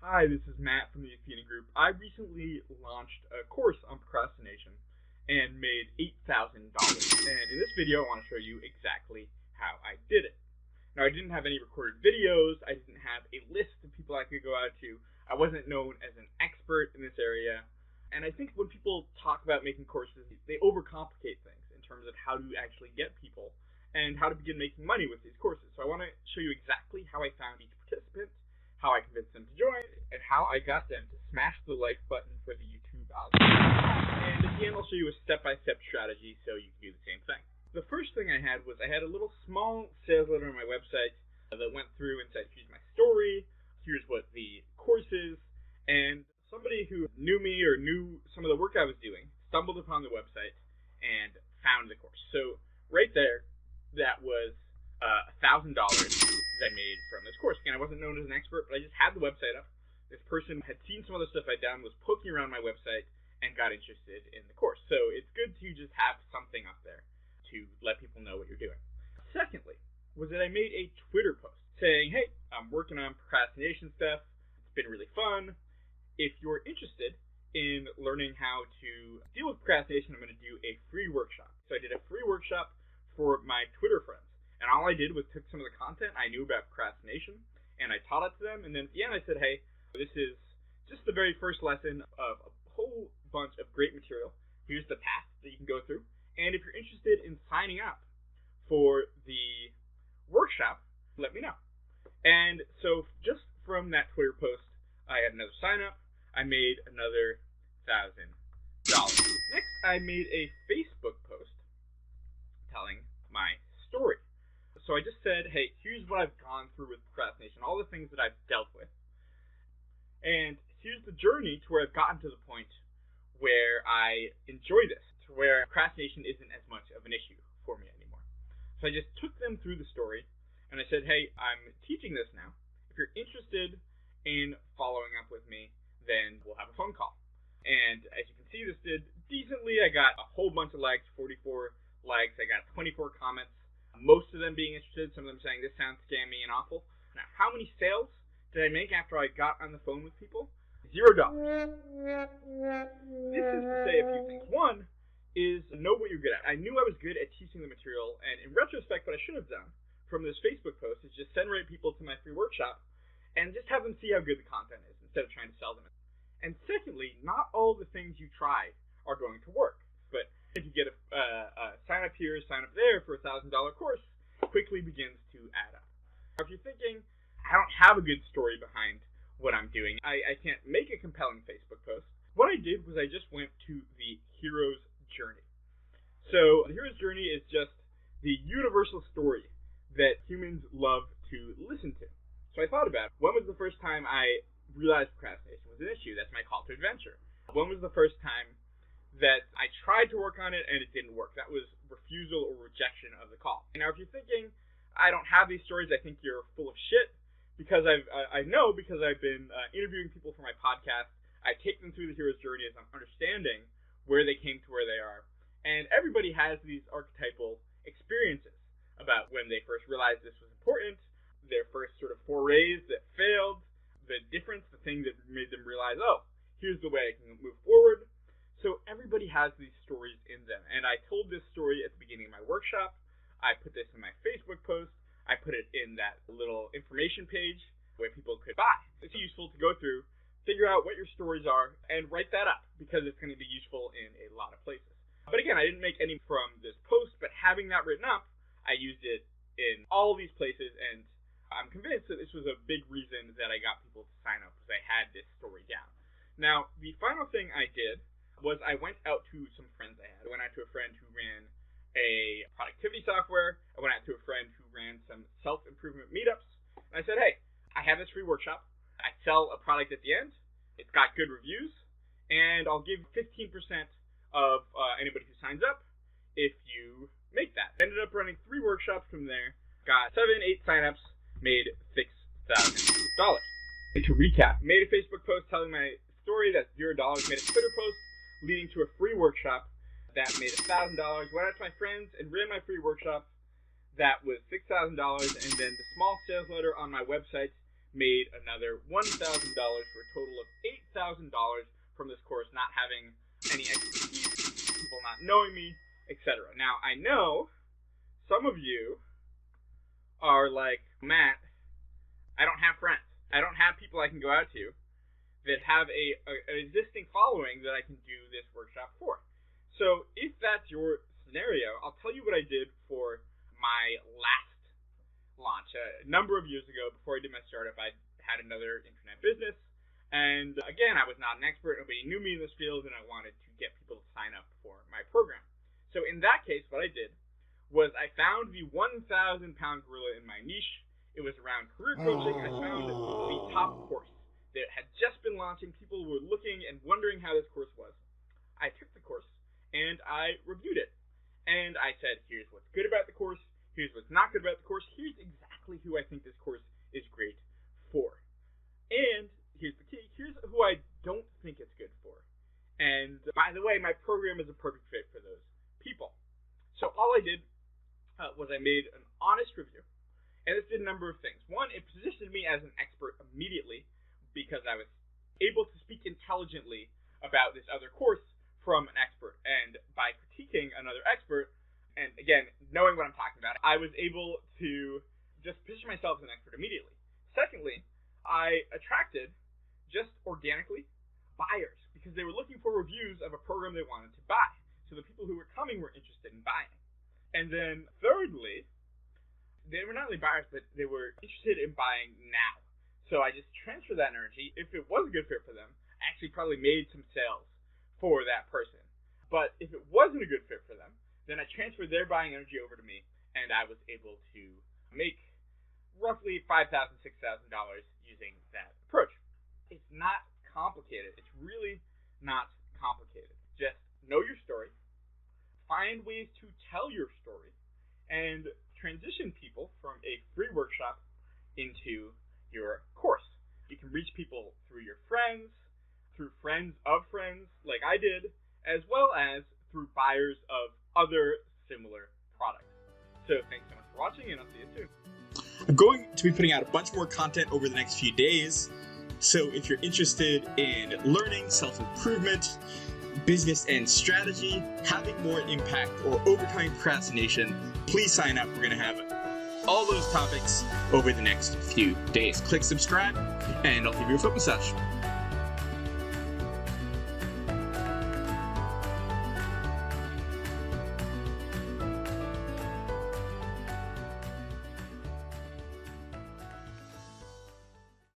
Hi, this is Matt from the Athena Group. I recently launched a course on procrastination and made $8,000. And in this video, I want to show you exactly how I did it. Now, I didn't have any recorded videos. I didn't have a list of people I could go out to. I wasn't known as an expert in this area. And I think when people talk about making courses, they overcomplicate things in terms of how to actually get people and how to begin making money with these courses. So I want to show you exactly how I found each participant, how I convinced them to join, and how I got them to smash the like button for the YouTube algorithm. And at the end, I'll show you a step-by-step strategy so you can do the same thing. The first thing I had was I had a little small sales letter on my website that went through and said, here's my story, here's what the course is, and somebody who knew me or knew some of the work I was doing stumbled upon the website and found the course. So right there, that was $1,000 that I made from this course. Again, I wasn't known as an expert, but I just had the website up. This person had seen some other stuff I'd done, was poking around my website, and got interested in the course. So it's good to just have something up there to let people know what you're doing. Secondly, was that I made a Twitter post saying, hey, I'm working on procrastination stuff. It's been really fun. If you're interested in learning how to deal with procrastination, I'm going to do a free workshop. So I did a free workshop for my Twitter friends. And all I did was took some of the content I knew about procrastination, and I taught it to them. And then at the end, I said, hey, this is just the very first lesson of a whole bunch of great material. Here's the path that you can go through. And if you're interested in signing up for the workshop, let me know. And so just from that Twitter post, I had another sign up. I made another $1,000. Next, I made a Facebook post telling my story. So I just said, hey, here's what I've gone through with procrastination, all the things that I've dealt with. And here's the journey to where I've gotten to the point where I enjoy this, to where procrastination isn't as much of an issue for me anymore. So I just took them through the story, and I said, hey, I'm teaching this now. If you're interested in following up with me, then we'll have a phone call. And as you can see, this did decently. I got a whole bunch of likes, 44 likes. I got 24 comments. Most of them being interested, some of them saying this sounds scammy and awful. Now, how many sales did I make after I got on the phone with people? $0. This is to say a few things. One is know what you're good at. I knew I was good at teaching the material, and in retrospect, what I should have done from this Facebook post is just send right people to my free workshop and just have them see how good the content is instead of trying to sell them. And secondly, not all the things you try are going to work. But if you get a sign up here, sign up there for a $1,000 course, quickly begins to add up. Now, if you're thinking, I don't have a good story behind what I'm doing, I can't make a compelling Facebook post, what I did was I just went to the hero's journey. So the hero's journey is just the universal story that humans love to listen to. So I thought about, when was the first time I realized procrastination was an issue? That's my call to adventure. When was the first time that I tried to work on it and it didn't work? That was refusal or rejection of the call. Now, if you're thinking, I don't have these stories, I think you're full of shit, because I know because I've been interviewing people for my podcast. I take them through the hero's journey as I'm understanding where they came to where they are. And everybody has these archetypal experiences about when they first realized this was important, their first sort of forays that failed, the difference, the thing that made them realize, oh, here's the way I can move forward. So everybody has these stories in them. And I told this story at the beginning of my workshop. I put this in my Facebook post. I put it in that little information page where people could buy. It's useful to go through, figure out what your stories are, and write that up, because it's going to be useful in a lot of places. But again, I didn't make any from this post, but having that written up, I used it in all these places, and I'm convinced that this was a big reason that I got people to sign up, because I had this story down. Now, the final thing I did was I went out to some friends I had. I went out to a friend who ran a productivity software. I went out to a friend who ran some self-improvement meetups. And I said, hey, I have this free workshop. I sell a product at the end. It's got good reviews. And I'll give 15% of anybody who signs up if you make that. I ended up running 3 workshops from there. Got 7, 8 signups. Made $6,000. And to recap, made a Facebook post telling my story. That's $0. Made a Twitter post leading to a free workshop that made $1,000. Went out to my friends and ran my free workshop that was $6,000. And then the small sales letter on my website made another $1,000 for a total of $8,000 from this course, not having any expertise, people not knowing me, etc. Now, I know some of you are like, Matt, I don't have friends. I don't have people I can go out to that have an existing following that I can do this workshop for. So if that's your scenario, I'll tell you what I did for my last launch. A number of years ago, before I did my startup, I had another internet business. And again, I was not an expert. Nobody knew me in this field, and I wanted to get people to sign up for my program. So in that case, what I did was I found the 1,000-pound gorilla in my niche. It was around career coaching. I found the top course that had just been launching. People were looking and wondering how this course was. I took the course, and I reviewed it. And I said, here's what's good about the course. Here's what's not good about the course. Here's exactly who I think this course is great for. And here's the key. Here's who I don't think it's good for. And by the way, my program is a perfect fit for those people. So all I did was I made an honest review. And this did a number of things. One, it positioned me as an expert immediately because I was able to speak intelligently about this other course from an expert. And by critiquing another expert, and again, knowing what I'm talking about, I was able to just position myself as an expert immediately. Secondly, I attracted, just organically, buyers because they were looking for reviews of a program they wanted to buy. So the people who were coming were interested in buying. And then thirdly, they were not only buyers, but they were interested in buying now. So I just transferred that energy. If it was a good fit for them, I actually probably made some sales for that person. But if it wasn't a good fit for them, then I transferred their buying energy over to me, and I was able to make roughly $5,000, $6,000 using that approach. It's not complicated. It's really not complicated. Just know your story, find ways to tell your story, and transition people from a free workshop into your course. You can reach people through your friends, through friends of friends, like I did, as well as through buyers of other similar products. So thanks so much for watching, and I'll see you soon. I'm going to be putting out a bunch more content over the next few days. So if you're interested in learning, self-improvement, business and strategy, having more impact, or overcoming procrastination, please sign up. We're going to have all those topics over the next few days. Click subscribe, and I'll give you a foot massage.